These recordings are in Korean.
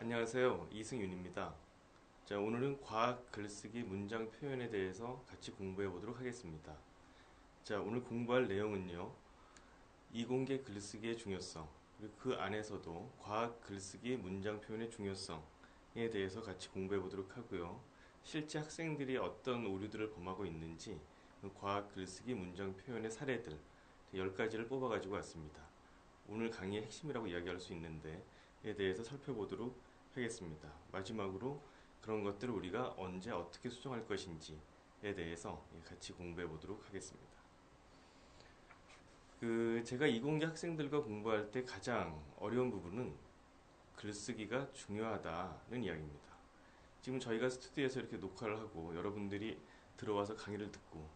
안녕하세요. 이승윤입니다. 자, 오늘은 과학 글쓰기 문장 표현에 대해서 같이 공부해 보도록 하겠습니다. 자, 오늘 공부할 내용은요. 이공계 글쓰기의 중요성, 그리고 그 안에서도 과학 글쓰기 문장 표현의 중요성에 대해서 같이 공부해 보도록 하고요. 실제 학생들이 어떤 오류들을 범하고 있는지 그 과학 글쓰기 문장 표현의 사례들 10가지를 뽑아 가지고 왔습니다. 오늘 강의의 핵심이라고 이야기할 수 있는데 에 대해서 살펴보도록 하겠습니다. 마지막으로 그런 것들을 우리가 언제 어떻게 수정할 것인지에 대해서 같이 공부해 보도록 하겠습니다. 제가 이공계 학생들과 공부할 때 가장 어려운 부분은 글쓰기가 중요하다는 이야기입니다. 지금 저희가 스튜디오에서 이렇게 녹화를 하고 여러분들이 들어와서 강의를 듣고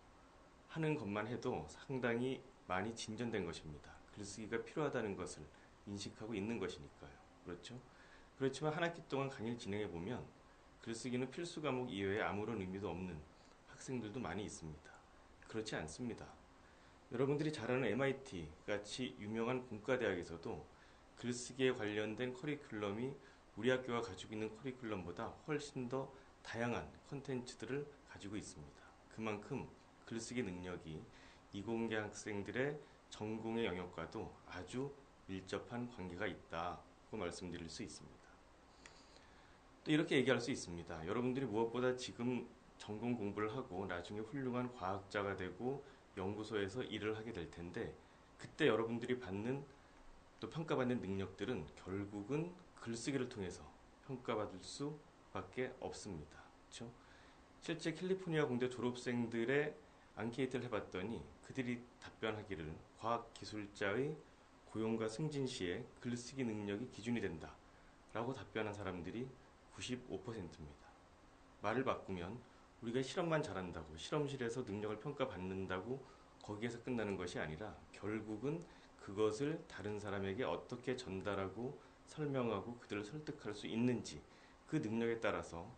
하는 것만 해도 상당히 많이 진전된 것입니다. 글쓰기가 필요하다는 것을 인식하고 있는 것이니까요. 그렇죠? 그렇지만 한 학기 동안 강의를 진행해 보면 글쓰기는 필수 과목 이외에 아무런 의미도 없는 학생들도 많이 있습니다. 그렇지 않습니다. 여러분들이 잘 아는 MIT 같이 유명한 공과대학에서도 글쓰기에 관련된 커리큘럼이 우리 학교가 가지고 있는 커리큘럼보다 훨씬 더 다양한 컨텐츠들을 가지고 있습니다. 그만큼 글쓰기 능력이 이공계 학생들의 전공의 영역과도 아주 밀접한 관계가 있다고 말씀드릴 수 있습니다. 또 이렇게 얘기할 수 있습니다. 여러분들이 무엇보다 지금 전공 공부를 하고 나중에 훌륭한 과학자가 되고 연구소에서 일을 하게 될 텐데 그때 여러분들이 받는 또 평가받는 능력들은 결국은 글쓰기를 통해서 평가받을 수밖에 없습니다. 그렇죠? 실제 캘리포니아 공대 졸업생들의 앙케이트를 해봤더니 그들이 답변하기를 과학기술자의 고용과 승진 시에 글쓰기 능력이 기준이 된다 라고 답변한 사람들이 95%입니다. 말을 바꾸면 우리가 실험만 잘한다고 실험실에서 능력을 평가받는다고 거기에서 끝나는 것이 아니라 결국은 그것을 다른 사람에게 어떻게 전달하고 설명하고 그들을 설득할 수 있는지 그 능력에 따라서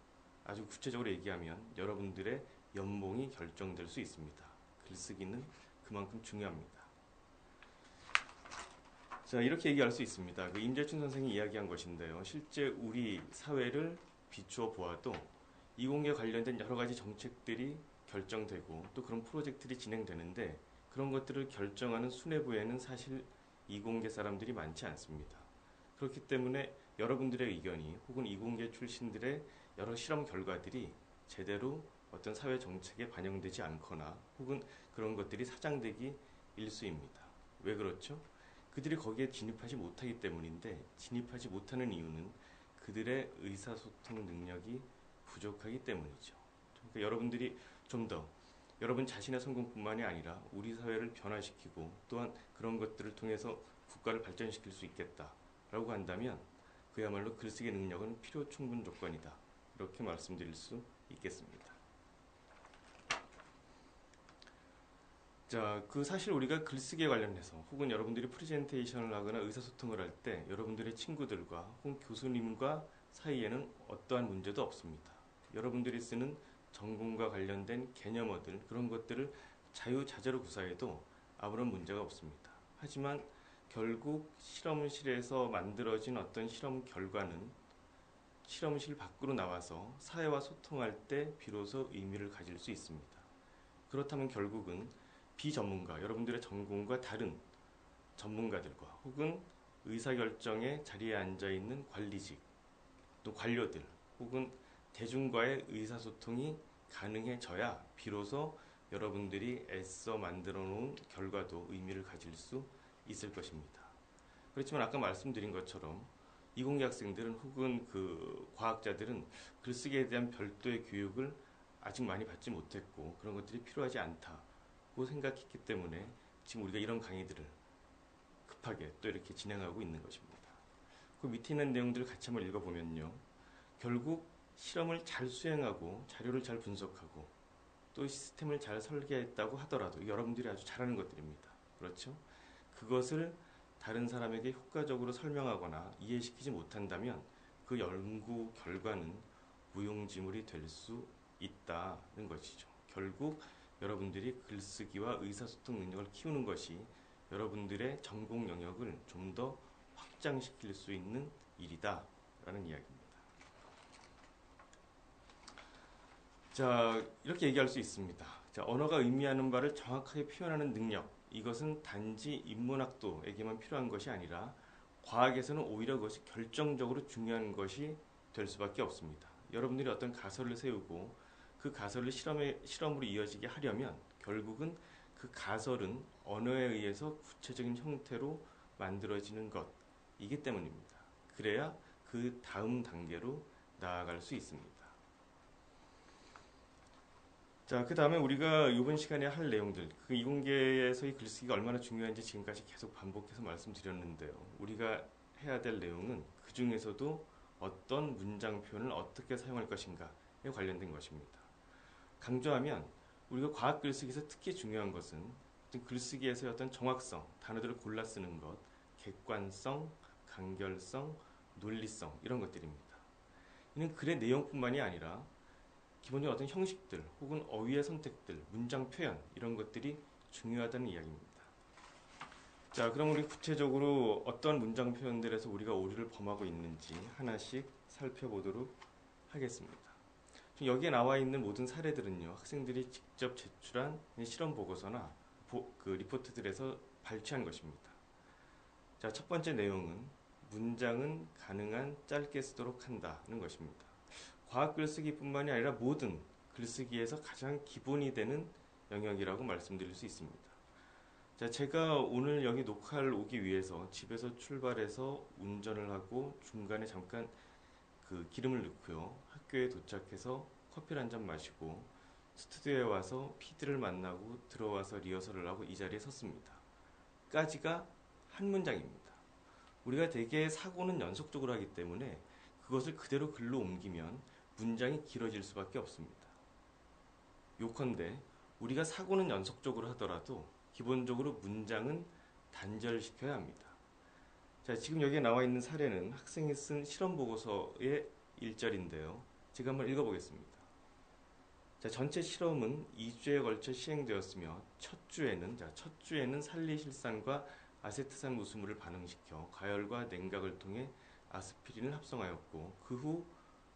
아주 구체적으로 얘기하면 여러분들의 연봉이 결정될 수 있습니다. 글쓰기는 그만큼 중요합니다. 자, 이렇게 얘기할 수 있습니다. 임재춘 선생이 이야기한 것인데요. 실제 우리 사회를 비추어 보아도 이공계 관련된 여러 가지 정책들이 결정되고 또 그런 프로젝트들이 진행되는데 그런 것들을 결정하는 수뇌부에는 사실 이공계 사람들이 많지 않습니다. 그렇기 때문에 여러분들의 의견이 혹은 이공계 출신들의 여러 실험 결과들이 제대로 어떤 사회 정책에 반영되지 않거나 혹은 그런 것들이 사장되기 일쑤입니다. 왜 그렇죠? 그들이 거기에 진입하지 못하기 때문인데 진입하지 못하는 이유는 그들의 의사소통 능력이 부족하기 때문이죠. 그러니까 여러분들이 좀 더 여러분 자신의 성공뿐만이 아니라 우리 사회를 변화시키고 또한 그런 것들을 통해서 국가를 발전시킬 수 있겠다라고 한다면 그야말로 글쓰기 능력은 필요 충분 조건이다. 이렇게 말씀드릴 수 있겠습니다. 자, 사실 우리가 글쓰기에 관련해서 혹은 여러분들이 프레젠테이션을 하거나 의사소통을 할 때 여러분들의 친구들과 혹은 교수님과 사이에는 어떠한 문제도 없습니다. 여러분들이 쓰는 전공과 관련된 개념어들 그런 것들을 자유자재로 구사해도 아무런 문제가 없습니다. 하지만 결국 실험실에서 만들어진 어떤 실험 결과는 실험실 밖으로 나와서 사회와 소통할 때 비로소 의미를 가질 수 있습니다. 그렇다면 결국은 비전문가, 여러분들의 전공과 다른 전문가들과 혹은 의사결정의 자리에 앉아있는 관리직, 또 관료들 혹은 대중과의 의사소통이 가능해져야 비로소 여러분들이 애써 만들어 놓은 결과도 의미를 가질 수 있을 것입니다. 그렇지만 아까 말씀드린 것처럼 이공계 학생들은 혹은 과학자들은 글쓰기에 대한 별도의 교육을 아직 많이 받지 못했고 그런 것들이 필요하지 않다고 생각했기 때문에 지금 우리가 이런 강의들을 급하게 또 이렇게 진행하고 있는 것입니다. 그 밑에 있는 내용들을 같이 한번 읽어보면요. 결국 실험을 잘 수행하고 자료를 잘 분석하고 또 시스템을 잘 설계했다고 하더라도 여러분들이 아주 잘하는 것들입니다. 그렇죠? 그것을 다른 사람에게 효과적으로 설명하거나 이해시키지 못한다면 그 연구 결과는 무용지물이 될 수 있다는 것이죠. 결국 여러분들이 글쓰기와 의사소통 능력을 키우는 것이 여러분들의 전공 영역을 좀 더 확장시킬 수 있는 일이다 라는 이야기입니다. 자, 이렇게 얘기할 수 있습니다. 자, 언어가 의미하는 바를 정확하게 표현하는 능력, 이것은 단지 인문학도에게만 필요한 것이 아니라 과학에서는 오히려 그것이 결정적으로 중요한 것이 될 수밖에 없습니다. 여러분들이 어떤 가설을 세우고 그 가설을 실험으로 이어지게 하려면 결국은 그 가설은 언어에 의해서 구체적인 형태로 만들어지는 것이기 때문입니다. 그래야 그 다음 단계로 나아갈 수 있습니다. 자, 그 다음에 우리가 이번 시간에 할 내용들, 그 이공계에서의 글쓰기가 얼마나 중요한지 지금까지 계속 반복해서 말씀드렸는데요. 우리가 해야 될 내용은 그 중에서도 어떤 문장 표현을 어떻게 사용할 것인가에 관련된 것입니다. 강조하면 우리가 과학 글쓰기에서 특히 중요한 것은 글쓰기에서의 어떤 정확성, 단어들을 골라 쓰는 것, 객관성, 간결성, 논리성 이런 것들입니다. 이는 글의 내용뿐만이 아니라 기본적인 어떤 형식들 혹은 어휘의 선택들, 문장 표현 이런 것들이 중요하다는 이야기입니다. 자, 그럼 우리 구체적으로 어떤 문장 표현들에서 우리가 오류를 범하고 있는지 하나씩 살펴보도록 하겠습니다. 여기에 나와 있는 모든 사례들은요, 학생들이 직접 제출한 실험 보고서나 그 리포트들에서 발췌한 것입니다. 자, 첫 번째 내용은 문장은 가능한 짧게 쓰도록 한다는 것입니다. 과학 글쓰기뿐만이 아니라 모든 글쓰기에서 가장 기본이 되는 영역이라고 말씀드릴 수 있습니다. 자, 제가 오늘 여기 녹화를 오기 위해서 집에서 출발해서 운전을 하고 중간에 잠깐 그 기름을 넣고요. 학교에 도착해서 커피를 한 잔 마시고 스튜디오에 와서 PD를 만나고 들어와서 리허설을 하고 이 자리에 섰습니다. 까지가 한 문장입니다. 우리가 대개 사고는 연속적으로 하기 때문에 그것을 그대로 글로 옮기면 문장이 길어질 수밖에 없습니다. 요컨대 우리가 사고는 연속적으로 하더라도 기본적으로 문장은 단절시켜야 합니다. 자, 지금 여기에 나와 있는 사례는 학생이 쓴 실험 보고서의 1절인데요. 제가 한번 읽어보겠습니다. 자, 전체 실험은 2주에 걸쳐 시행되었으며 첫 주에는 살리실산과 아세트산 무수물을 반응시켜 가열과 냉각을 통해 아스피린을 합성하였고 그 후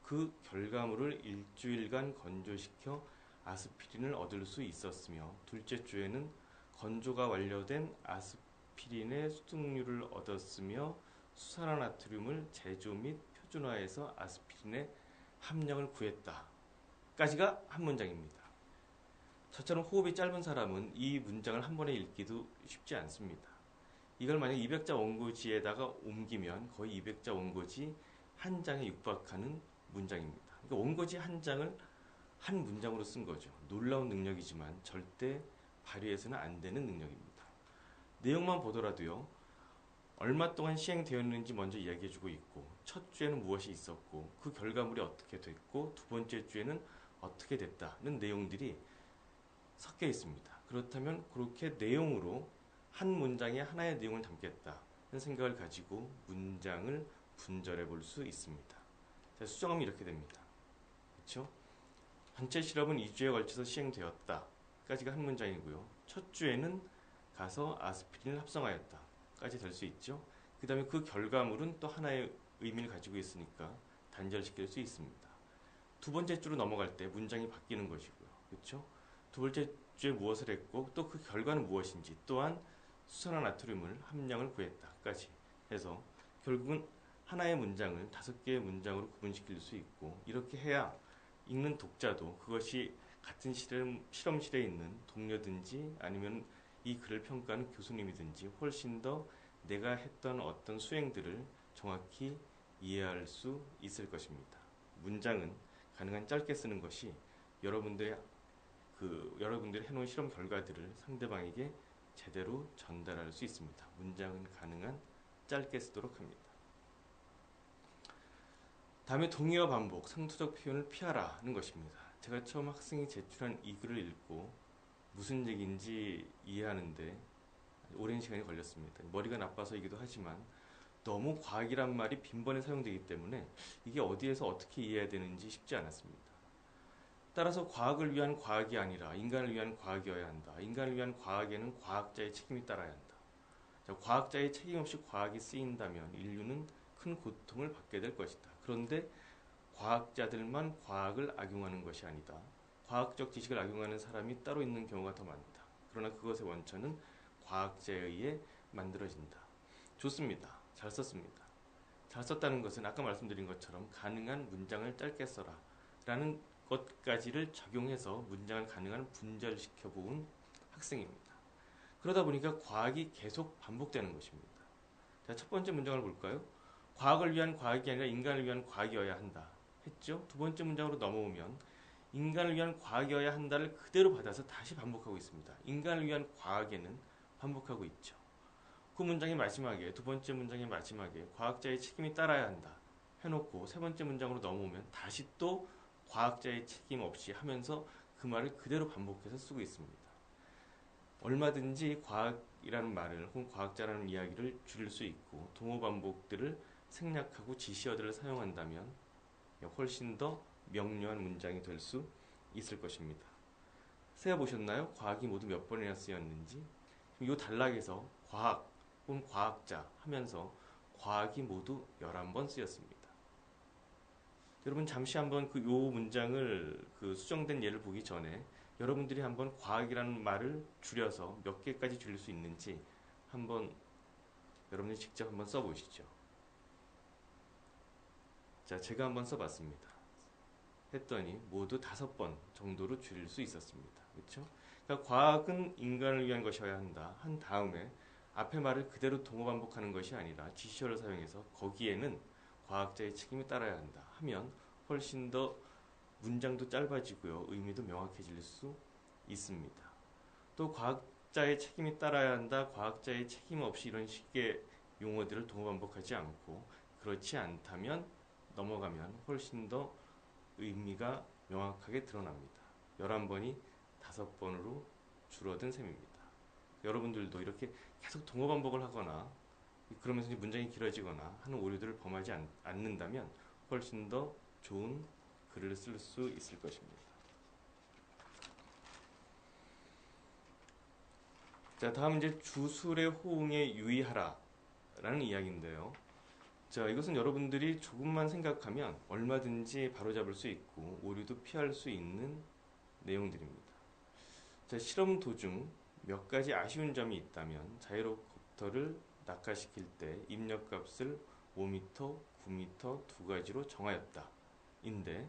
그 결과물을 일주일간 건조시켜 아스피린을 얻을 수 있었으며 둘째 주에는 건조가 완료된 아스피린의 수증류를 얻었으며 수산화나트륨을 제조 및 표준화해서 아스피린의 함량을 구했다. 까지가 한 문장입니다. 저처럼 호흡이 짧은 사람은 이 문장을 한 번에 읽기도 쉽지 않습니다. 이걸 만약 200자 원고지에다가 옮기면 거의 200자 원고지 한 장에 육박하는 문장입니다. 그러니까 원고지 한 장을 한 문장으로 쓴 거죠. 놀라운 능력이지만 절대 발휘해서는 안 되는 능력입니다. 내용만 보더라도요. 얼마 동안 시행되었는지 먼저 이야기해주고 있고 첫 주에는 무엇이 있었고 그 결과물이 어떻게 됐고 두 번째 주에는 어떻게 됐다는 내용들이 섞여 있습니다. 그렇다면 그렇게 내용으로 한 문장에 하나의 내용을 담겠다는 생각을 가지고 문장을 분절해 볼 수 있습니다. 자, 수정하면 이렇게 됩니다. 그렇죠? 전체 실험은 2주에 걸쳐서 시행되었다. 까지가 한 문장이고요. 첫 주에는 가서 아스피린을 합성하였다. 까지 될 수 있죠. 그 다음에 그 결과물은 또 하나의 의미를 가지고 있으니까 단절시킬 수 있습니다. 두 번째 주로 넘어갈 때 문장이 바뀌는 것이고요. 그렇죠? 두 번째 주에 무엇을 했고 또 그 결과는 무엇인지 또한 수산화나트륨을 함량을 구했다까지 해서 결국은 하나의 문장을 5개의 문장으로 구분시킬 수 있고 이렇게 해야 읽는 독자도 그것이 같은 실험실에 있는 동료든지 아니면 이 글을 평가하는 교수님이든지 훨씬 더 내가 했던 어떤 수행들을 정확히 이해할 수 있을 것입니다. 문장은 가능한 짧게 쓰는 것이 여러분들이 해놓은 실험 결과들을 상대방에게 제대로 전달할 수 있습니다. 문장은 가능한 짧게 쓰도록 합니다. 다음에 동의어 반복, 상투적 표현을 피하라는 것입니다. 제가 처음 학생이 제출한 이 글을 읽고 무슨 얘기인지 이해하는데 오랜 시간이 걸렸습니다. 머리가 나빠서이기도 하지만 너무 과학이란 말이 빈번히 사용되기 때문에 이게 어디에서 어떻게 이해해야 되는지 쉽지 않았습니다. 따라서 과학을 위한 과학이 아니라 인간을 위한 과학이어야 한다. 인간을 위한 과학에는 과학자의 책임이 따라야 한다. 자, 과학자의 책임 없이 과학이 쓰인다면 인류는 큰 고통을 받게 될 것이다. 그런데 과학자들만 과학을 악용하는 것이 아니다. 과학적 지식을 악용하는 사람이 따로 있는 경우가 더 많다. 그러나 그것의 원천은 과학자에 의해 만들어진다. 좋습니다. 잘 썼습니다. 잘 썼다는 것은 아까 말씀드린 것처럼 가능한 문장을 짧게 써라 라는 것까지를 적용해서 문장을 가능한 분절시켜 본 학생입니다. 그러다 보니까 과학이 계속 반복되는 것입니다. 자, 첫 번째 문장을 볼까요? 과학을 위한 과학이 아니라 인간을 위한 과학이어야 한다 했죠. 두 번째 문장으로 넘어오면 인간을 위한 과학이어야 한다를 그대로 받아서 다시 반복하고 있습니다. 인간을 위한 과학에는 반복하고 있죠. 그 문장의 마지막에, 두 번째 문장의 마지막에 과학자의 책임이 따라야 한다 해놓고 세 번째 문장으로 넘어오면 다시 또 과학자의 책임 없이 하면서 그 말을 그대로 반복해서 쓰고 있습니다. 얼마든지 과학이라는 말을 혹은 과학자라는 이야기를 줄일 수 있고 동호 반복들을 생략하고 지시어들을 사용한다면 훨씬 더 명료한 문장이 될 수 있을 것입니다. 세어보셨나요? 과학이 모두 몇 번이나 쓰였는지. 이 단락에서 과학 혹은 과학자 하면서 과학이 모두 11번 쓰였습니다. 여러분 잠시 한번 요 문장을 수정된 예를 보기 전에 여러분들이 한번 과학이라는 말을 줄여서 몇 개까지 줄일 수 있는지 한번 여러분들이 직접 한번 써보시죠. 자, 제가 한번 써봤습니다. 했더니 모두 5번 정도로 줄일 수 있었습니다. 그렇죠? 그러니까 과학은 인간을 위한 것이어야 한다 한 다음에 앞에 말을 그대로 동호 반복하는 것이 아니라 지시어를 사용해서 거기에는 과학자의 책임이 따라야 한다 하면 훨씬 더 문장도 짧아지고요. 의미도 명확해질 수 있습니다. 또 과학자의 책임이 따라야 한다, 과학자의 책임 없이 이런 식의 용어들을 동호 반복하지 않고 그렇지 않다면 넘어가면 훨씬 더 의미가 명확하게 드러납니다. 11번이 5번으로 줄어든 셈입니다. 여러분들도 이렇게 계속 동호 반복을 하거나 그러면서 문장이 길어지거나 하는 오류들을 범하지 않는다면 훨씬 더 좋은 글을 쓸 수 있을 것입니다. 자, 다음 이제 주술의 호응에 유의하라 라는 이야기인데요. 자, 이것은 여러분들이 조금만 생각하면 얼마든지 바로잡을 수 있고 오류도 피할 수 있는 내용들입니다. 자, 실험 도중 몇 가지 아쉬운 점이 있다면 자이로콥터를 낙하시킬 때 입력값을 5m, 9m 두 가지로 정하였다. 인데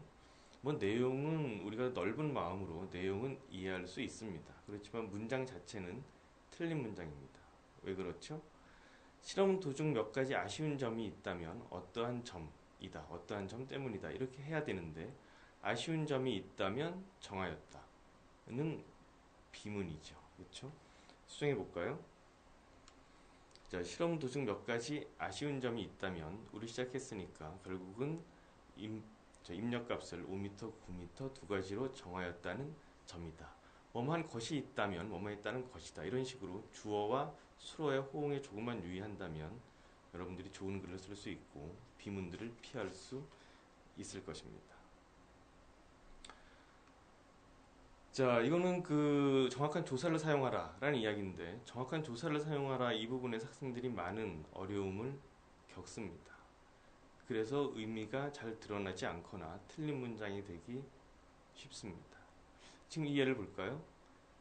뭐 내용은 우리가 넓은 마음으로 내용은 이해할 수 있습니다. 그렇지만 문장 자체는 틀린 문장입니다. 왜 그렇죠? 실험 도중 몇 가지 아쉬운 점이 있다면 어떠한 점이다, 어떠한 점 때문이다 이렇게 해야 되는데 아쉬운 점이 있다면 정하였다는 비문이죠. 그렇죠? 수정해 볼까요? 자, 실험 도중 몇 가지 아쉬운 점이 있다면 우리 시작했으니까 결국은 입력값을 5m, 9m 두 가지로 정하였다는 점이다. 뭐뭐한 것이 있다면 뭐뭐 있다는 것이다. 이런 식으로 주어와 수어의 호응에 조금만 유의한다면 여러분들이 좋은 글을 쓸 수 있고 비문들을 피할 수 있을 것입니다. 자, 이거는 정확한 조사를 사용하라 라는 이야기인데 정확한 조사를 사용하라 이 부분에서 학생들이 많은 어려움을 겪습니다. 그래서 의미가 잘 드러나지 않거나 틀린 문장이 되기 쉽습니다. 지금 이 예를 볼까요?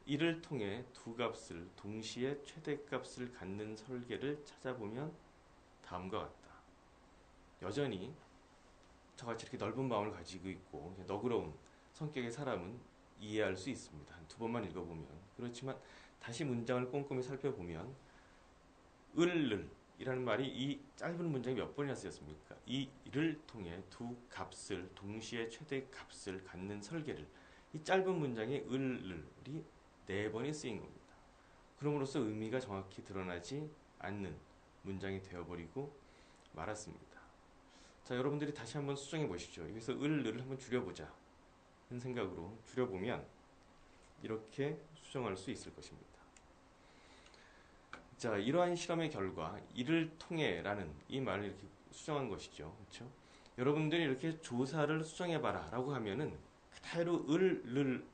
이를 통해 두 값을 동시에 최대값을 갖는 설계를 찾아보면 다음과 같다. 여전히 저같이 이렇게 넓은 마음을 가지고 있고 너그러운 성격의 사람은 이해할 수 있습니다. 한 2번만 읽어보면. 그렇지만 다시 문장을 꼼꼼히 살펴보면 이라는 말이 이 짧은 문장이 몇 번이나 쓰였습니까? 이를 통해 두 값을 동시에 최대값을 갖는 설계를 이 짧은 문장에 을이 4번이 쓰인 겁니다. 그럼으로써 의미가 정확히 드러나지 않는 문장이 되어버리고 말았습니다. 자, 여러분들이 다시 한번 수정해 보시죠. 여기서 을을 한번 줄여보자 하는 생각으로 줄여보면 이렇게 수정할 수 있을 것입니다. 자, 이러한 실험의 결과 이를 통해 라는 이 말을 이렇게 수정한 것이죠. 그렇죠? 여러분들이 이렇게 조사를 수정해봐라 라고 하면은 그대로 을을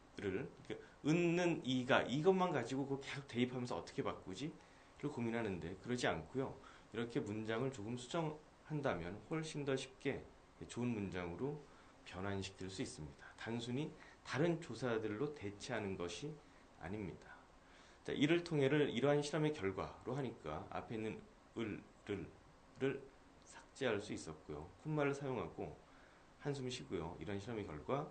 은는 이가 이것만 가지고 그걸 계속 대입하면서 어떻게 바꾸지? 를 고민하는데 그러지 않고요. 이렇게 문장을 조금 수정해 한다면 훨씬 더 쉽게 좋은 문장으로 변환시킬 수 있습니다. 단순히 다른 조사들로 대체하는 것이 아닙니다. 자, 이를 통해를 이러한 실험의 결과로 하니까 앞에 있는 을, 를 삭제할 수 있었고요. 콤마를 사용하고 한숨 쉬고요. 이런 실험의 결과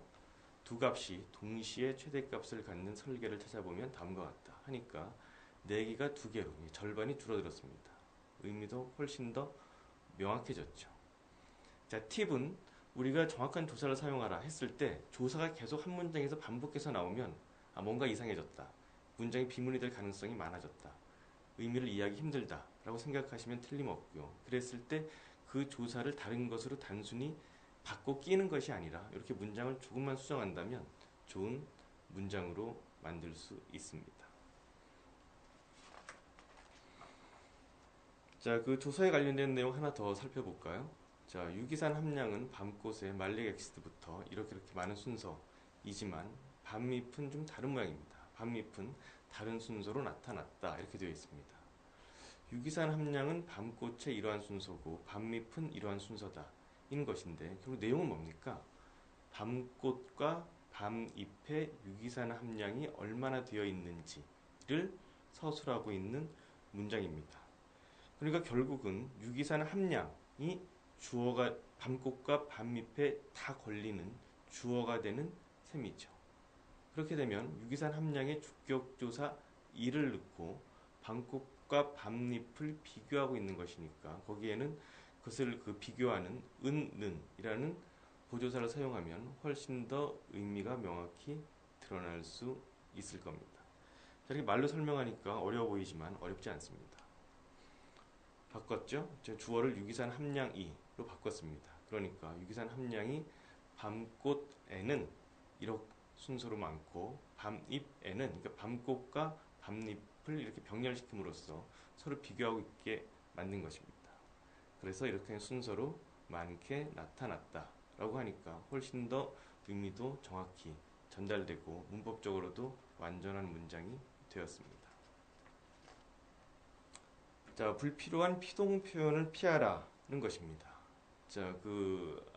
두 값이 동시에 최대값을 갖는 설계를 찾아보면 다음과 같다 하니까 4개가 2개로 절반이 줄어들었습니다. 의미도 훨씬 더 명확해졌죠. 자, 팁은 우리가 정확한 조사를 사용하라 했을 때 조사가 계속 한 문장에서 반복해서 나오면 뭔가 이상해졌다. 문장이 비문이 될 가능성이 많아졌다. 의미를 이해하기 힘들다 라고 생각하시면 틀림없고요. 그랬을 때 그 조사를 다른 것으로 단순히 바꿔 끼는 것이 아니라 이렇게 문장을 조금만 수정한다면 좋은 문장으로 만들 수 있습니다. 자, 그 조사에 관련된 내용 하나 더 살펴볼까요? 자, 유기산 함량은 밤꽃의 말릭 엑시드부터 이렇게 많은 순서이지만 밤잎은 좀 다른 모양입니다. 밤잎은 다른 순서로 나타났다 이렇게 되어 있습니다. 유기산 함량은 밤꽃의 이러한 순서고 밤잎은 이러한 순서다 인 것인데 결국 내용은 뭡니까? 밤꽃과 밤잎의 유기산 함량이 얼마나 되어 있는지를 서술하고 있는 문장입니다. 그러니까 결국은 유기산 함량이 주어가 밤꽃과 밤잎에 다 걸리는 주어가 되는 셈이죠. 그렇게 되면 유기산 함량의 주격조사 1을 넣고 밤꽃과 밤잎을 비교하고 있는 것이니까 거기에는 그것을 비교하는 은는이라는 보조사를 사용하면 훨씬 더 의미가 명확히 드러날 수 있을 겁니다. 이렇게 말로 설명하니까 어려워 보이지만 어렵지 않습니다. 바꿨죠? 주어를 유기산 함량이로 바꿨습니다. 그러니까 유기산 함량이 밤꽃에는 이렇게 순서로 많고 밤잎에는 그러니까 밤꽃과 밤잎을 이렇게 병렬시킴으로써 서로 비교하고 있게 만든 것입니다. 그래서 이렇게 순서로 많게 나타났다라고 하니까 훨씬 더 의미도 정확히 전달되고 문법적으로도 완전한 문장이 되었습니다. 자, 불필요한 피동 표현을 피하라는 것입니다. 자,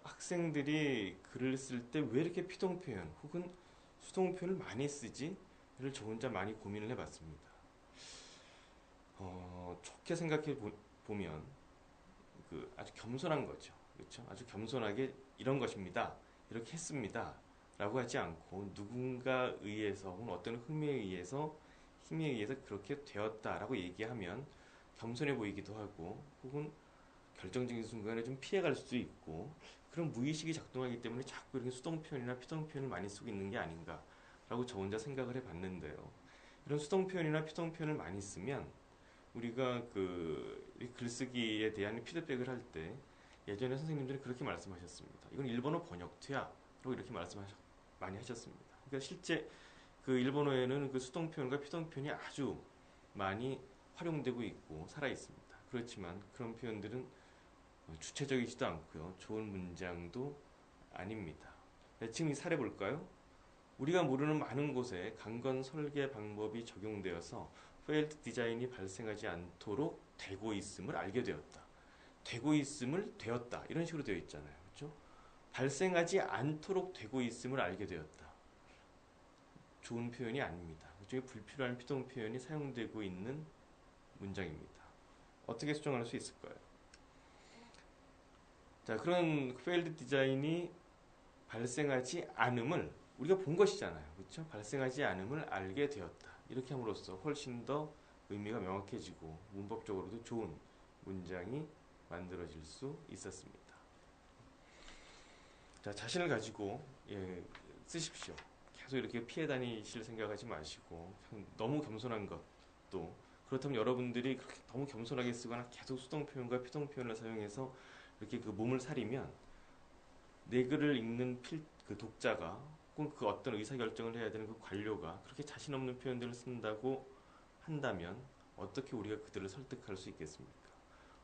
학생들이 글을 쓸 때 왜 이렇게 피동 표현 혹은 수동 표현을 많이 쓰지? 를 저 혼자 많이 고민을 해봤습니다. 좋게 생각해 보면 아주 겸손한 거죠. 그렇죠? 아주 겸손하게 이런 것입니다. 이렇게 했습니다. 라고 하지 않고 누군가 의해서 혹은 어떤 흥미에 의해서 힘에 의해서 그렇게 되었다라고 얘기하면 겸손해 보이기도 하고 혹은 결정적인 순간에 좀 피해갈 수도 있고 그런 무의식이 작동하기 때문에 자꾸 이렇게 수동 표현이나 피동 표현을 많이 쓰고 있는 게 아닌가라고 저 혼자 생각을 해봤는데요. 이런 수동 표현이나 피동 표현을 많이 쓰면 우리가 글쓰기에 대한 피드백을 할 때 예전에 선생님들이 그렇게 말씀하셨습니다. 이건 일본어 번역투야 라고 이렇게 많이 하셨습니다. 그러니까 실제 일본어에는 수동 표현과 피동 표현이 아주 많이 활용되고 있고 살아 있습니다. 그렇지만 그런 표현들은 주체적이지도 않고요. 좋은 문장도 아닙니다. 지금 이 사례 볼까요? 우리가 모르는 많은 곳에 강건 설계 방법이 적용되어서 페일드 디자인이 발생하지 않도록 되고 있음을 알게 되었다. 되고 있음을 되었다. 이런 식으로 되어 있잖아요. 그렇죠? 발생하지 않도록 되고 있음을 알게 되었다. 좋은 표현이 아닙니다. 그중에 불필요한 피동 표현이 사용되고 있는 문장입니다. 어떻게 수정할 수 있을까요? 자, 그런 페일드 디자인이 발생하지 않음을 우리가 본 것이잖아요. 그렇죠? 발생하지 않음을 알게 되었다. 이렇게 함으로써 훨씬 더 의미가 명확해지고 문법적으로도 좋은 문장이 만들어질 수 있었습니다. 자, 자신을 가지고 쓰십시오. 계속 이렇게 피해 다니실 생각하지 마시고 너무 겸손한 것도 그렇다면 여러분들이 그렇게 너무 겸손하게 쓰거나 계속 수동 표현과 피동 표현을 사용해서 이렇게 몸을 사리면 내 글을 읽는 독자가 혹은 어떤 의사결정을 해야 되는 관료가 그렇게 자신 없는 표현들을 쓴다고 한다면 어떻게 우리가 그들을 설득할 수 있겠습니까?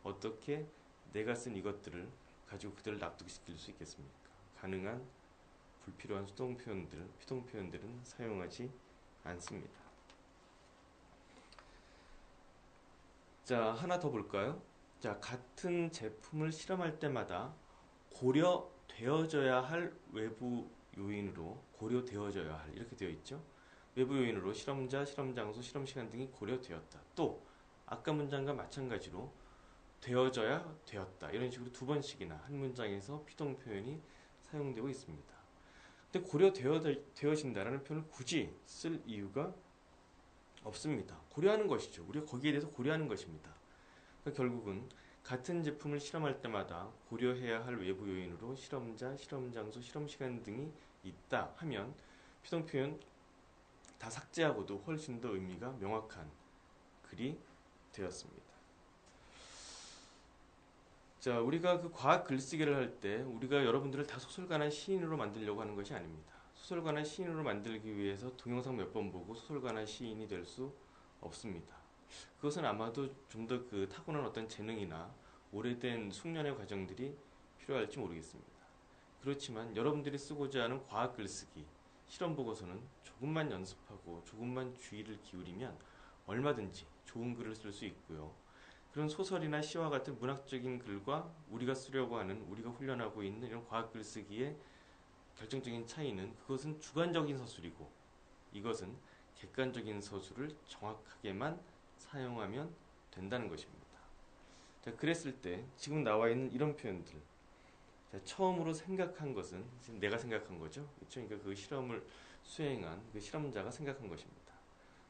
어떻게 내가 쓴 이것들을 가지고 그들을 납득시킬 수 있겠습니까? 가능한 불필요한 수동 표현들, 피동 표현들은 사용하지 않습니다. 자, 하나 더 볼까요? 자, 같은 제품을 실험할 때마다 고려되어져야 할 외부 요인으로 고려되어져야 할 이렇게 되어 있죠. 외부 요인으로 실험자, 실험 장소, 실험 시간 등이 고려되었다. 또 아까 문장과 마찬가지로 되어져야 되었다. 이런 식으로 두 번씩이나 한 문장에서 피동 표현이 사용되고 있습니다. 근데 고려되어진다라는 표현을 굳이 쓸 이유가 없습니다. 고려하는 것이죠. 우리가 거기에 대해서 고려하는 것입니다. 그러니까 결국은 같은 제품을 실험할 때마다 고려해야 할 외부 요인으로 실험자, 실험 장소, 실험 시간 등이 있다 하면 피동 표현 다 삭제하고도 훨씬 더 의미가 명확한 글이 되었습니다. 자, 우리가 그 과학 글쓰기를 할 때 우리가 여러분들을 다 소설가나 시인으로 만들려고 하는 것이 아닙니다. 소설가나 시인으로 만들기 위해서 동영상 몇 번 보고 소설가나 시인이 될 수 없습니다. 그것은 아마도 좀 더 그 타고난 어떤 재능이나 오래된 숙련의 과정들이 필요할지 모르겠습니다. 그렇지만 여러분들이 쓰고자 하는 과학 글쓰기, 실험 보고서는 조금만 연습하고 조금만 주의를 기울이면 얼마든지 좋은 글을 쓸 수 있고요. 그런 소설이나 시와 같은 문학적인 글과 우리가 쓰려고 하는, 우리가 훈련하고 있는 이런 과학 글쓰기의 결정적인 차이는 그것은 주관적인 서술이고 이것은 객관적인 서술을 정확하게만 사용하면 된다는 것입니다. 자, 그랬을 때 지금 나와 있는 이런 표현들, 자, 처음으로 생각한 것은 내가 생각한 거죠. 그러니까 그 실험을 수행한 그 실험자가 생각한 것입니다.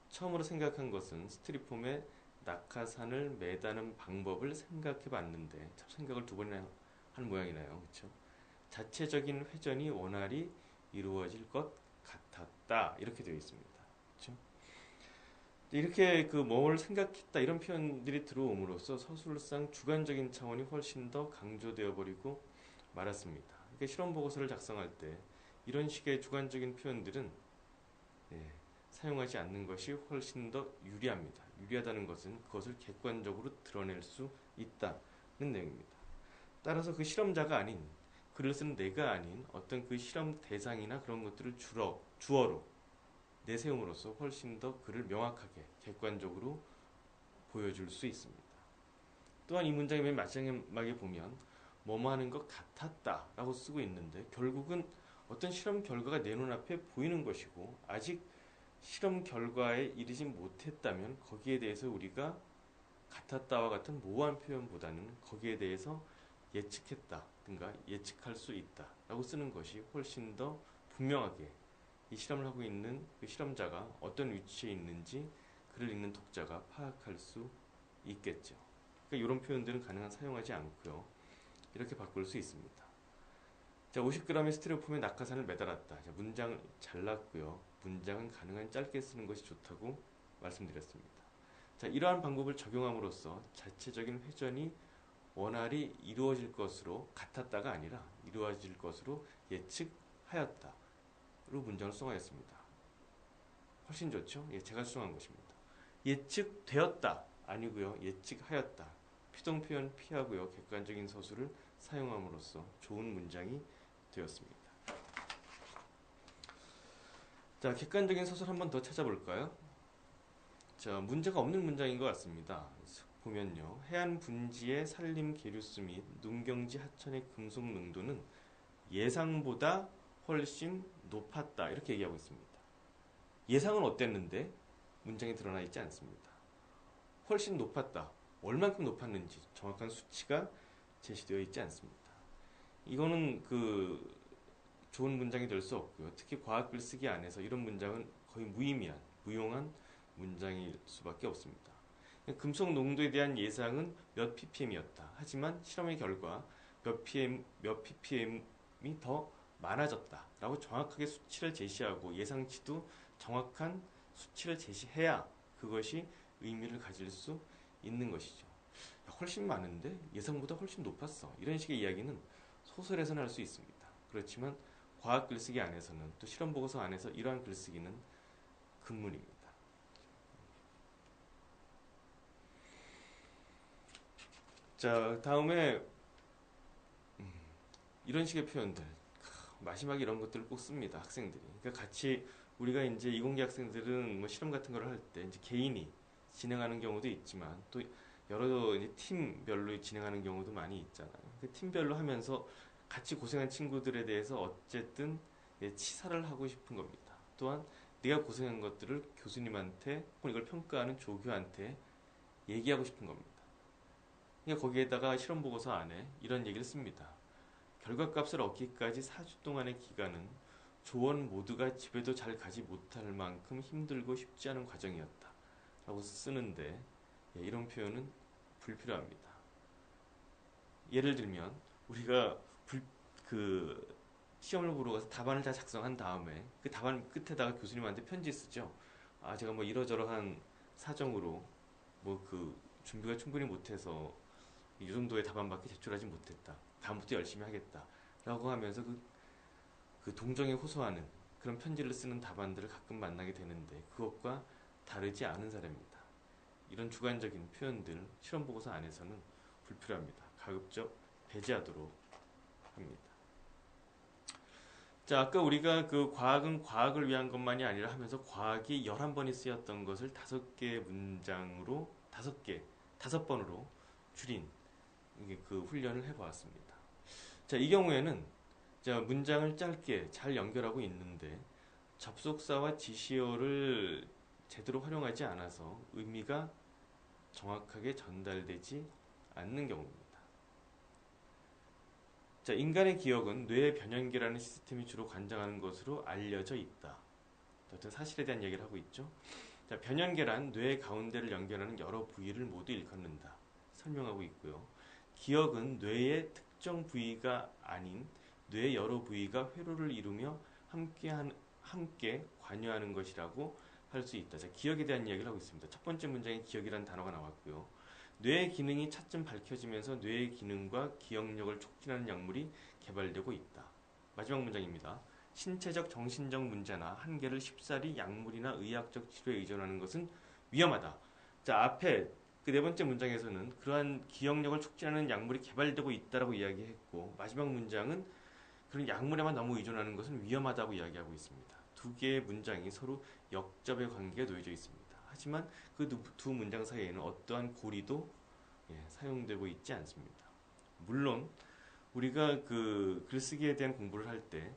처음으로 생각한 것은 스티로폼에 낙하산을 매다는 방법을 생각해 봤는데 참 생각을 두 번이나 하는 모양이네요. 그렇죠? 자체적인 회전이 원활히 이루어질 것 같았다. 이렇게 되어 있습니다. 그렇죠? 이렇게 그 뭘 생각했다 이런 표현들이 들어옴으로써 서술상 주관적인 차원이 훨씬 더 강조되어 버리고 말았습니다. 그러니까 실험 보고서를 작성할 때 이런 식의 주관적인 표현들은 예, 사용하지 않는 것이 훨씬 더 유리합니다. 유리하다는 것은 그것을 객관적으로 드러낼 수 있다는 내용입니다. 따라서 그 실험자가 아닌 글을 쓰는 내가 아닌 어떤 그 실험 대상이나 그런 것들을 주어로 내세움으로써 훨씬 더 글을 명확하게 객관적으로 보여줄 수 있습니다. 또한 이 문장의 맨 마지막에 보면 뭐뭐 하는 것 같았다 라고 쓰고 있는데 결국은 어떤 실험 결과가 내 눈앞에 보이는 것이고 아직 실험 결과에 이르지 못했다면 거기에 대해서 우리가 같았다와 같은 모호한 표현보다는 거기에 대해서 예측했다든가 예측할 수 있다라고 쓰는 것이 훨씬 더 분명하게 이 실험을 하고 있는 그 실험자가 어떤 위치에 있는지 글을 읽는 독자가 파악할 수 있겠죠. 그러니까 이런 표현들은 가능한 사용하지 않고요. 이렇게 바꿀 수 있습니다. 자, 50g의 스티로폼에 낙하산을 매달았다. 자, 문장을 잘랐고요. 문장은 가능한 짧게 쓰는 것이 좋다고 말씀드렸습니다. 자, 이러한 방법을 적용함으로써 자체적인 회전이 원활히 이루어질 것으로 같았다가 아니라 이루어질 것으로 예측하였다로 문장을 수정하였습니다. 훨씬 좋죠? 예, 제가 수정한 것입니다. 예측되었다 아니고요. 예측하였다. 피동 표현 피하고요. 객관적인 서술을 사용함으로써 좋은 문장이 되었습니다. 자, 객관적인 서술 한 번 더 찾아볼까요? 자, 문제가 없는 문장인 것 같습니다. 보면요. 해안 분지의 산림 계류수 및 농경지 하천의 금속 농도는 예상보다 훨씬 높았다. 이렇게 얘기하고 있습니다. 예상은 어땠는데 문장에 드러나 있지 않습니다. 훨씬 높았다. 얼만큼 높았는지 정확한 수치가 제시되어 있지 않습니다. 이거는 그 좋은 문장이 될 수 없고요. 특히 과학 글쓰기 안에서 이런 문장은 거의 무의미한, 무용한 문장일 수밖에 없습니다. 금속 농도에 대한 예상은 몇 ppm이었다. 하지만 실험의 결과 몇 ppm이 더 많아졌다라고 정확하게 수치를 제시하고 예상치도 정확한 수치를 제시해야 그것이 의미를 가질 수 있는 것이죠. 훨씬 많은데 예상보다 훨씬 높았어. 이런 식의 이야기는 소설에서는 할 수 있습니다. 그렇지만 과학 글쓰기 안에서는 또 실험 보고서 안에서 이러한 글쓰기는 금물입니다. 자, 다음에 이런 식의 표현들 마지막에 이런 것들을 꼭 씁니다. 학생들이. 그러니까 같이 우리가 이제 이공계 학생들은 뭐 실험 같은 걸 할 때 이제 개인이 진행하는 경우도 있지만 또 여러 이제 팀별로 진행하는 경우도 많이 있잖아요. 그 팀별로 하면서 같이 고생한 친구들에 대해서 어쨌든 치사를 하고 싶은 겁니다. 또한 내가 고생한 것들을 교수님한테 혹은 이걸 평가하는 조교한테 얘기하고 싶은 겁니다. 그러니까 거기에다가 실험 보고서 안에 이런 얘기를 씁니다. 결과값을 얻기까지 4주 동안의 기간은 조원 모두가 집에도 잘 가지 못할 만큼 힘들고 쉽지 않은 과정이었다. 라고 쓰는데 이런 표현은 불필요합니다. 예를 들면 우리가 그 시험을 보러 가서 답안을 다 작성한 다음에 그 답안 끝에다가 교수님한테 편지 쓰죠. 아, 제가 뭐 이러저러한 사정으로 뭐 그 준비가 충분히 못해서 이 정도의 답안밖에 제출하지 못했다. 다음부터 열심히 하겠다. 라고 하면서 그 동정에 호소하는 그런 편지를 쓰는 답안들을 가끔 만나게 되는데 그것과 다르지 않은 사례입니다. 이런 주관적인 표현들 실험 보고서 안에서는 불필요합니다. 가급적 배제하도록 합니다. 자, 아까 우리가 그 과학은 과학을 위한 것만이 아니라 하면서 과학이 11번이 쓰였던 것을 5개의 문장으로 5번으로 줄인 그 훈련을 해보았습니다. 자, 이 경우에는 자, 문장을 짧게 잘 연결하고 있는데 접속사와 지시어를 제대로 활용하지 않아서 의미가 정확하게 전달되지 않는 경우입니다. 자, 인간의 기억은 뇌의 변연계라는 시스템이 주로 관장하는 것으로 알려져 있다. 어떤 사실에 대한 얘기를 하고 있죠. 자, 변연계란 뇌의 가운데를 연결하는 여러 부위를 모두 일컫는다. 설명하고 있고요. 기억은 뇌의 특정 부위가 아닌 뇌의 여러 부위가 회로를 이루며 함께 관여하는 것이라고 할 수 있다. 자, 기억에 대한 이야기를 하고 있습니다. 첫 번째 문장에 기억이라는 단어가 나왔고요. 뇌의 기능이 차츰 밝혀지면서 뇌의 기능과 기억력을 촉진하는 약물이 개발되고 있다. 마지막 문장입니다. 신체적, 정신적 문제나 한계를 쉽사리 약물이나 의학적 치료에 의존하는 것은 위험하다. 자, 앞에 그 네 번째 문장에서는 그러한 기억력을 촉진하는 약물이 개발되고 있다라고 이야기했고 마지막 문장은 그런 약물에만 너무 의존하는 것은 위험하다고 이야기하고 있습니다. 두 개의 문장이 서로 역접의 관계에 놓여져 있습니다. 하지만 그 두 문장 사이에는 어떠한 고리도 사용되고 있지 않습니다. 물론 우리가 그 글쓰기에 대한 공부를 할 때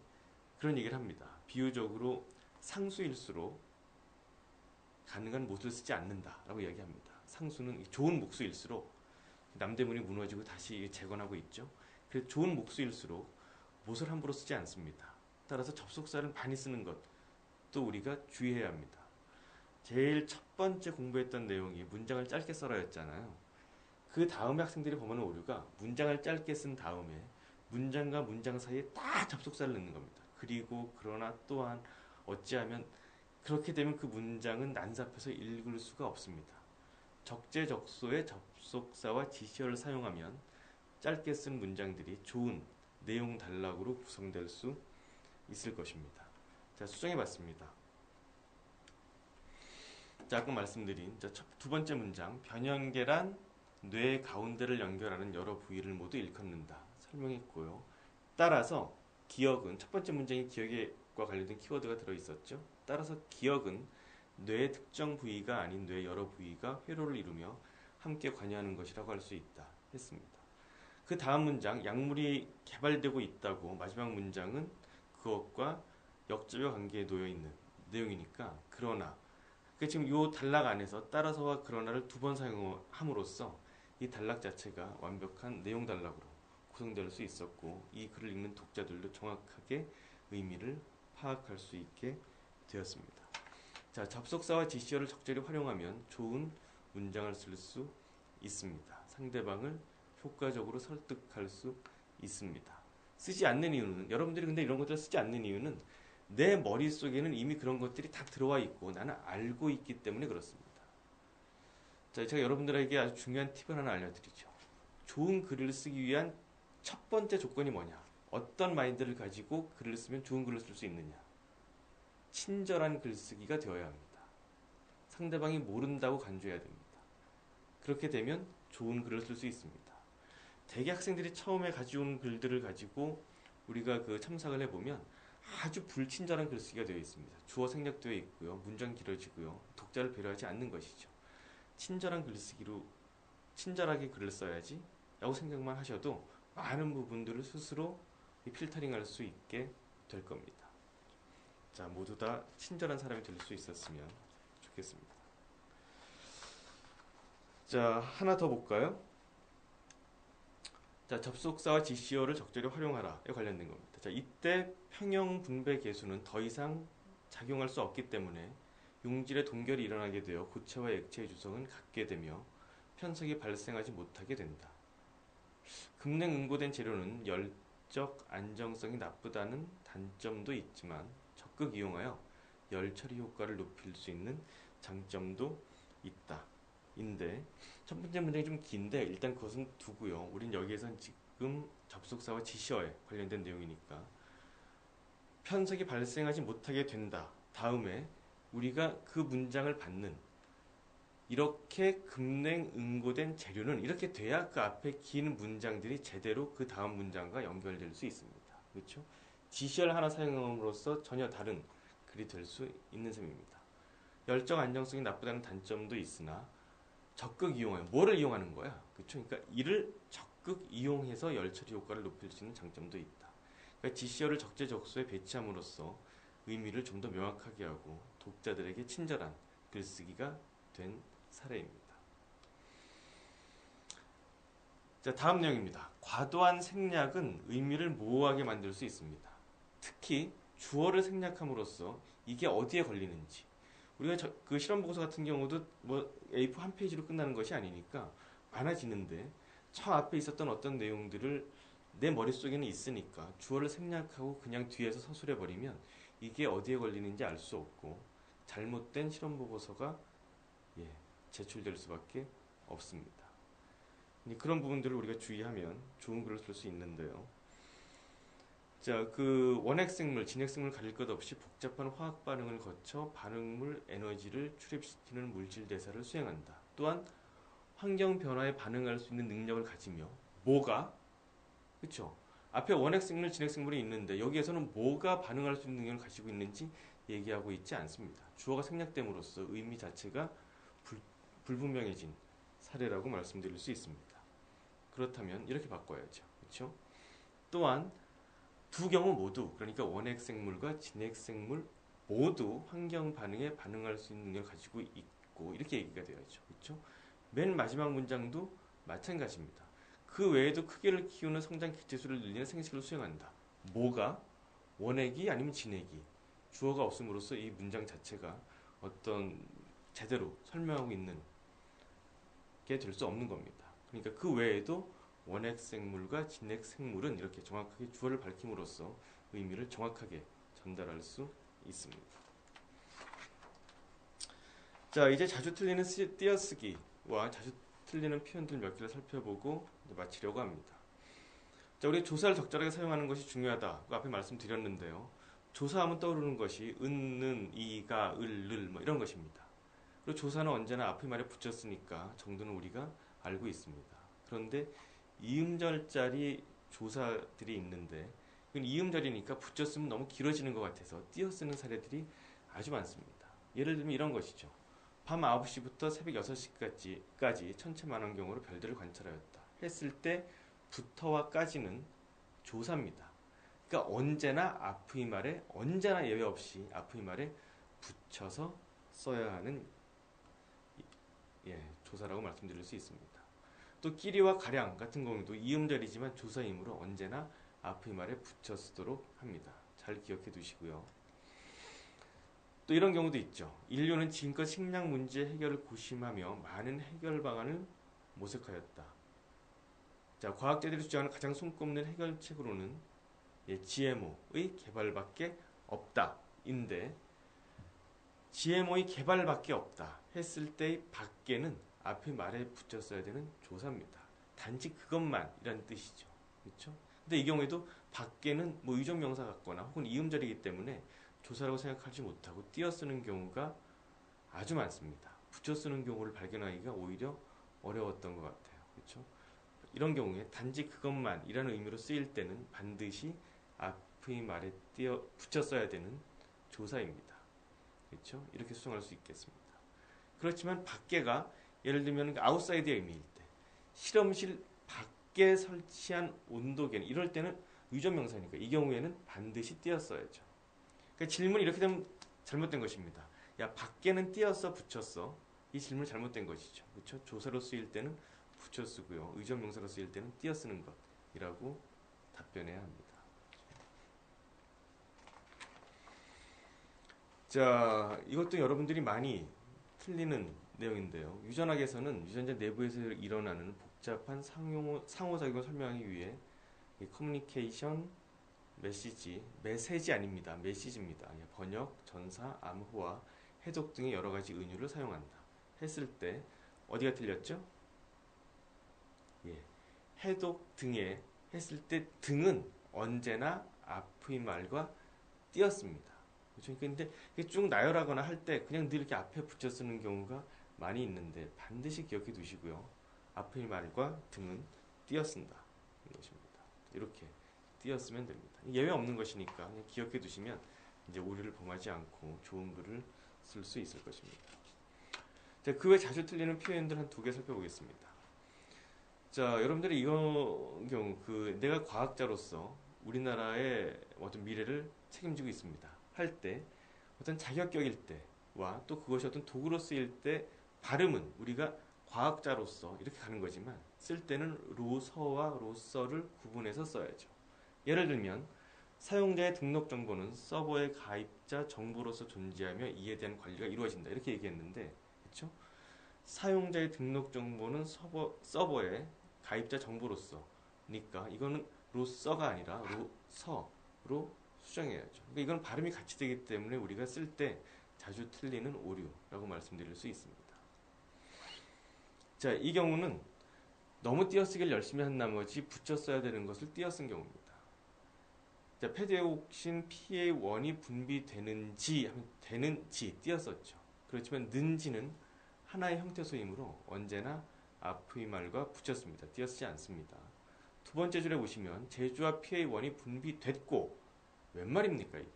그런 얘기를 합니다. 비유적으로 상수일수록 가능한 못을 쓰지 않는다라고 이야기합니다. 상수는 좋은 목수일수록 남대문이 무너지고 다시 재건하고 있죠. 그래서 좋은 목수일수록 못을 함부로 쓰지 않습니다. 따라서 접속사를 많이 쓰는 것도 우리가 주의해야 합니다. 제일 첫 번째 공부했던 내용이 문장을 짧게 써라였잖아요. 그 다음에 학생들이 범하는 오류가 문장을 짧게 쓴 다음에 문장과 문장 사이에 딱 접속사를 넣는 겁니다. 그리고 그러나 또한 어찌하면 그렇게 되면 그 문장은 난잡해서 읽을 수가 없습니다. 적재적소의 접속사와 지시어를 사용하면 짧게 쓴 문장들이 좋은 내용 단락으로 구성될 수 있을 것입니다. 자, 수정해봤습니다. 자, 아까 말씀드린 두 번째 문장 변연계란 뇌 가운데를 연결하는 여러 부위를 모두 일컫는다. 설명했고요. 따라서 기억은 첫 번째 문장이 기억과 관련된 키워드가 들어있었죠. 따라서 기억은 뇌의 특정 부위가 아닌 뇌의 여러 부위가 회로를 이루며 함께 관여하는 것이라고 할 수 있다. 했습니다. 그 다음 문장 약물이 개발되고 있다고 마지막 문장은 그것과 역접의 관계에 놓여 있는 내용이니까 그러나 지금 이 단락 안에서 따라서와 그러나를 두 번 사용함으로써 이 단락 자체가 완벽한 내용 단락으로 구성될 수 있었고 이 글을 읽는 독자들도 정확하게 의미를 파악할 수 있게 되었습니다. 자, 접속사와 지시어를 적절히 활용하면 좋은 문장을 쓸 수 있습니다. 상대방을 효과적으로 설득할 수 있습니다. 쓰지 않는 이유는 여러분들이 근데 이런 것들을 쓰지 않는 이유는 내 머릿속에는 이미 그런 것들이 다 들어와 있고 나는 알고 있기 때문에 그렇습니다. 자, 제가 여러분들에게 아주 중요한 팁을 하나 알려드리죠. 좋은 글을 쓰기 위한 첫 번째 조건이 뭐냐? 어떤 마인드를 가지고 글을 쓰면 좋은 글을 쓸 수 있느냐? 친절한 글쓰기가 되어야 합니다. 상대방이 모른다고 간주해야 됩니다. 그렇게 되면 좋은 글을 쓸 수 있습니다. 대개 학생들이 처음에 가져온 글들을 가지고 우리가 그 첨삭을 해보면 아주 불친절한 글쓰기가 되어 있습니다. 주어 생략되어 있고요. 문장 길어지고요. 독자를 배려하지 않는 것이죠. 친절한 글쓰기로 친절하게 글을 써야지 라고 생각만 하셔도 많은 부분들을 스스로 필터링할 수 있게 될 겁니다. 자, 모두 다 친절한 사람이 될 수 있었으면 좋겠습니다. 자, 하나 더 볼까요? 자, 접속사와 지시어를 적절히 활용하라에 관련된 겁니다. 자, 이때 평형 분배 계수는 더 이상 작용할 수 없기 때문에 용질의 동결이 일어나게 되어 고체와 액체의 주성은 같게 되며 편석이 발생하지 못하게 된다. 급냉 응고된 재료는 열적 안정성이 나쁘다는 단점도 있지만 적극 이용하여 열 처리 효과를 높일 수 있는 장점도 있다. 인데 첫 번째 문장이 좀 긴데 일단 그것은 두고요. 우린 여기에선 지금 접속사와 지시어에 관련된 내용이니까 편석이 발생하지 못하게 된다. 다음에 우리가 그 문장을 받는 이렇게 급냉 응고된 재료는 이렇게 돼야 그 앞에 긴 문장들이 제대로 그 다음 문장과 연결될 수 있습니다. 그렇죠? 지시어를 하나 사용함으로써 전혀 다른 글이 될 수 있는 셈입니다. 열적 안정성이 나쁘다는 단점도 있으나 적극 이용하여 뭐를 이용하는 거야? 그렇죠? 그러니까 이를 적극 이용해서 열 처리 효과를 높일 수 있는 장점도 있다. 그러니까 지시어를 적재적소에 배치함으로써 의미를 좀 더 명확하게 하고 독자들에게 친절한 글쓰기가 된 사례입니다. 자, 다음 내용입니다. 과도한 생략은 의미를 모호하게 만들 수 있습니다. 특히 주어를 생략함으로써 이게 어디에 걸리는지 우리가 그 실험 보고서 같은 경우도 뭐 A4 한 페이지로 끝나는 것이 아니니까 많아지는데 저 앞에 있었던 어떤 내용들을 내 머릿속에는 있으니까 주어를 생략하고 그냥 뒤에서 서술해 버리면 이게 어디에 걸리는지 알 수 없고 잘못된 실험 보고서가 제출될 수밖에 없습니다. 그런 부분들을 우리가 주의하면 좋은 글을 쓸 수 있는데요. 자, 그 원핵생물, 진핵생물 가릴 것 없이 복잡한 화학 반응을 거쳐 반응물 에너지를 출입시키는 물질 대사를 수행한다. 또한 환경 변화에 반응할 수 있는 능력을 가지며 뭐가 그렇죠? 앞에 원핵생물, 진핵생물이 있는데 여기에서는 뭐가 반응할 수 있는 능력을 가지고 있는지 얘기하고 있지 않습니다. 주어가 생략됨으로써 의미 자체가 불분명해진 사례라고 말씀드릴 수 있습니다. 그렇다면 이렇게 바꿔야죠. 그렇죠? 또한 두 경우 모두 그러니까 원핵생물과 진핵생물 모두 환경 반응에 반응할 수 있는 능력을 가지고 있고 이렇게 얘기가 되어야죠. 그렇죠? 맨 마지막 문장도 마찬가지입니다. 그 외에도 크기를 키우는 성장 기체수를 늘리는 생식을 수행한다. 뭐가? 원핵이 아니면 진핵이. 주어가 없음으로써 이 문장 자체가 어떤 제대로 설명하고 있는 게 될 수 없는 겁니다. 그러니까 그 외에도 원핵생물과 진핵생물은 이렇게 정확하게 주어를 밝힘으로써 의미를 정확하게 전달할 수 있습니다. 자, 이제 자주 틀리는 띄어쓰기와 자주 틀리는 표현들 몇 개를 살펴보고 마치려고 합니다. 자, 우리 조사를 적절하게 사용하는 것이 중요하다고 앞에 말씀드렸는데요. 조사하면 떠오르는 것이 은, 이가, 을 뭐 이런 것입니다. 그리고 조사는 언제나 앞의 말에 붙였으니까 정도는 우리가 알고 있습니다. 그런데 이음절짜리 조사들이 있는데 이건 이음절이니까 붙였으면 너무 길어지는 것 같아서 띄어쓰는 사례들이 아주 많습니다. 예를 들면 이런 것이죠. 밤 9시부터 새벽 6시까지 천체만원경으로 별들을 관찰하였다. 했을 때 부터와까지는 조사입니다. 그러니까 언제나 앞의 말에 언제나 예외 없이 앞의 말에 붙여서 써야 하는 조사라고 말씀드릴 수 있습니다. 또 끼리와 가량 같은 경우도 이음절이지만 조사이므로 언제나 앞의 말에 붙여 쓰도록 합니다. 잘 기억해 두시고요. 또 이런 경우도 있죠. 인류는 지금껏 식량 문제 해결을 고심하며 많은 해결 방안을 모색하였다. 자, 과학자들이 주장하는 가장 손꼽는 해결책으로는 GMO의 개발밖에 없다. 인데 GMO의 개발밖에 없다 했을 때의 밖에는 앞에 말에 붙였어야 되는 조사입니다. 단지 그것만 이라는 뜻이죠. 그렇죠? 근데 이 경우에도 밖에는 뭐 의존명사 같거나 혹은 이음절이기 때문에 조사라고 생각하지 못하고 띄어쓰는 경우가 아주 많습니다. 붙여쓰는 경우를 발견하기가 오히려 어려웠던 것 같아요. 그렇죠? 이런 경우에 단지 그것만 이라는 의미로 쓰일 때는 반드시 앞의 말에 붙여써야 되는 조사입니다. 그렇죠? 이렇게 수정할 수 있겠습니다. 그렇지만 밖에가 예를 들면 아웃사이드의 의미일 때 실험실 밖에 설치한 온도계는 이럴 때는 의존 명사니까 이 경우에는 반드시 띄었어야죠. 그러니까 질문이 이렇게 되면 잘못된 것입니다. 야, 밖에는 띄었어, 붙였어. 이 질문이 잘못된 것이죠. 그렇죠? 조사로 쓰일 때는 붙여 쓰고요. 의존 명사로 쓰일 때는 띄어 쓰는 것이라고 답변해야 합니다. 자, 이것도 여러분들이 많이 틀리는 내용인데요. 유전학에서는 유전자 내부에서 일어나는 복잡한 상호작용을 설명하기 위해 커뮤니케이션, 메시지 아닙니다. 메시지입니다. 번역, 전사, 암호화, 해독 등의 여러 가지 은유를 사용한다. 했을 때 어디가 틀렸죠? 예, 해독 등에 했을 때 등은 언제나 앞의 말과 띄었습니다. 그렇죠? 근데 쭉 나열하거나 할 때 그냥 늘 이렇게 앞에 붙여 쓰는 경우가 많이 있는데 반드시 기억해 두시고요. 앞의 말과 등은 띄었습니다. 것입니다. 이렇게 띄었으면 됩니다. 예외 없는 것이니까 그냥 기억해 두시면 이제 오류를 범하지 않고 좋은 글을 쓸 수 있을 것입니다. 자, 그 외 자주 틀리는 표현들 한 두 개 살펴보겠습니다. 자, 여러분들이 이런 경우 내가 과학자로서 우리나라의 어떤 미래를 책임지고 있습니다. 할 때 어떤 자격격일 때와 또 그것이 어떤 도구로 쓰일 때 발음은 우리가 과학자로서 이렇게 가는 거지만 쓸 때는 로서와 로서를 구분해서 써야죠. 예를 들면 사용자의 등록 정보는 서버의 가입자 정보로서 존재하며 이에 대한 관리가 이루어진다 이렇게 얘기했는데 그렇죠? 사용자의 등록 정보는 서버의 가입자 정보로서니까 이거는 로서가 아니라 로서로 수정해야죠. 그러니까 이건 발음이 같이 되기 때문에 우리가 쓸 때 자주 틀리는 오류라고 말씀드릴 수 있습니다. 자, 이 경우는 너무 띄어쓰기를 열심히 한 나머지 붙여 써야 되는 것을 띄어쓴 경우입니다. 자, 페데옥신 PA1이 분비되는지 되는지 띄었었죠. 그렇지만 는지는 하나의 형태소이므로 언제나 앞의 말과 붙였습니다. 띄어쓰지 않습니다. 두 번째 줄에 보시면 제주와 PA1이 분비됐고 웬 말입니까 이게?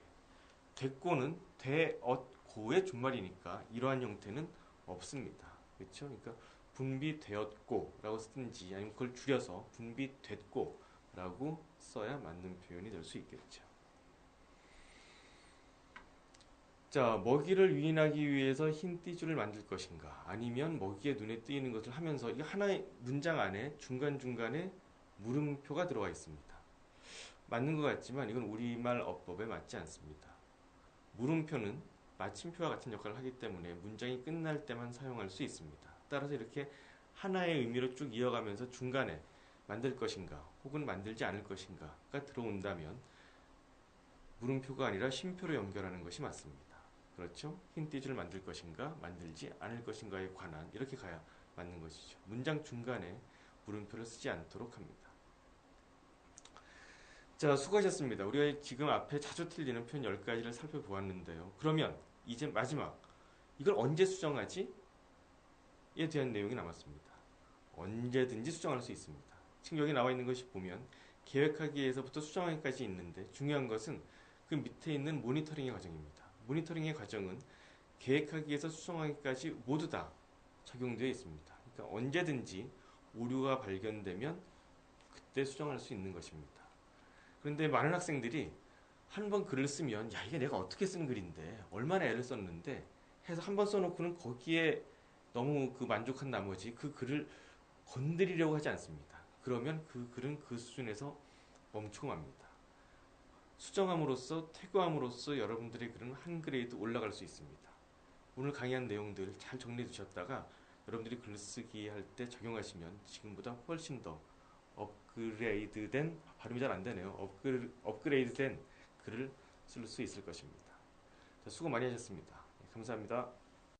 됐고는 되었고의 준말이니까 이러한 형태는 없습니다. 그렇죠? 그러니까 분비되었고라고 쓰든지 아니면 그걸 줄여서 분비됐고라고 써야 맞는 표현이 될 수 있겠죠. 자, 먹이를 유인하기 위해서 흰 띠줄을 만들 것인가 아니면 먹이의 눈에 띄는 것을 하면서 이게 하나의 문장 안에 중간중간에 물음표가 들어가 있습니다. 맞는 것 같지만 이건 우리말 어법에 맞지 않습니다. 물음표는 마침표와 같은 역할을 하기 때문에 문장이 끝날 때만 사용할 수 있습니다. 따라서 이렇게 하나의 의미로 쭉 이어가면서 중간에 만들 것인가 혹은 만들지 않을 것인가가 들어온다면 물음표가 아니라 쉼표로 연결하는 것이 맞습니다. 그렇죠? 흰 띠줄을 만들 것인가 만들지 않을 것인가에 관한 이렇게 가야 맞는 것이죠. 문장 중간에 물음표를 쓰지 않도록 합니다. 자, 수고하셨습니다. 우리가 지금 앞에 자주 틀리는 표현 10가지를 살펴보았는데요. 그러면 이제 마지막 이걸 언제 수정하지? 에 대한 내용이 남았습니다. 언제든지 수정할 수 있습니다. 지금 여기 나와 있는 것이 보면 계획하기에서부터 수정하기까지 있는데 중요한 것은 그 밑에 있는 모니터링의 과정입니다. 모니터링의 과정은 계획하기에서 수정하기까지 모두 다 적용되어 있습니다. 그러니까 언제든지 오류가 발견되면 그때 수정할 수 있는 것입니다. 그런데 많은 학생들이 한 번 글을 쓰면 야 이게 내가 어떻게 쓴 글인데 얼마나 애를 썼는데 해서 한 번 써놓고는 거기에 너무 만족한 나머지 그 글을 건드리려고 하지 않습니다. 그러면 그 글은 그 수준에서 멈추고 맙니다. 수정함으로써 퇴거함으로써 여러분들의 글은 한 그레이드 올라갈 수 있습니다. 오늘 강의한 내용들 잘 정리해 두셨다가 여러분들이 글쓰기 할 때 적용하시면 지금보다 훨씬 더 업그레이드된 발음이 잘 안 되네요. 업그레이드된 글을 쓸 수 있을 것입니다. 자, 수고 많이 하셨습니다. 감사합니다.